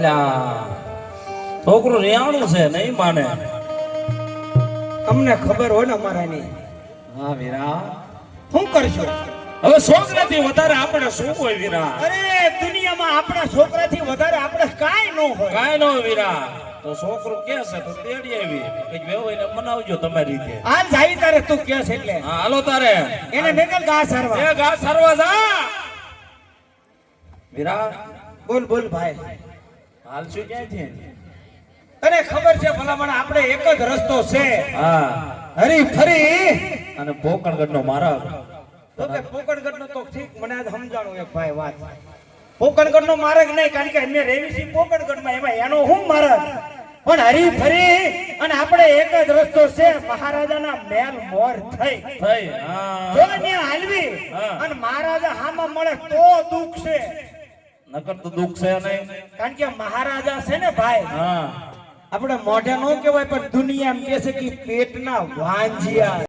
અલ્યા છોકરું રેવાણું છે નહીં માને. અમને ખબર હોય ને અમારાની. હા વીરા, શું કરશો હવે છોકરાથી વધારે આપણે શું હોય વીરા? અરે દુનિયામાં આપણા છોકરાથી વધારે આપણે કાંઈ ન હોય. કાંઈ ન હોય વીરા. તો છોકરું કે છે તો તેડી આવી કઈક વેવાઈને મનાવજો તમારી રીતે. આ જાય તારે તું કે છે એટલે હા હાલો તારે એને નીકળ ઘાસ હરવા. એ ઘાસ હરવા જા વીરા. બોલ બોલ ભાઈ, હાલ શું ક્યાંથી? તને ખબર છે ભલામણ આપણે એક જ રસ્તો છે. હા હરી ફરી અને પોકણગઢ નો મારા. તો કે પોકણગઢ નો તો ઠીક, મને આજ સમજાણું એક ભાઈ વાત. પોકણગઢ નો માર્ગ નહીં, કારણ કે અમે રેવી છીએ પોકણગઢ માં, એમાં એનો હું માર્ગ. પણ હરી ફરી અને આપણે એક જ રસ્તો છે, મહારાજાના મહેલ મોર થઈ હા જો ને હાલવી હા. અને મહારાજા હામાં મળે તો દુઃખ છે, નકર તો દુઃખ છે નહીં. કારણ કે મહારાજા છે ને ભાઈ, હા આપણે મોઢે નો કહેવાય પણ દુનિયા એમ કહે છે કે પેટના વાંજિયા.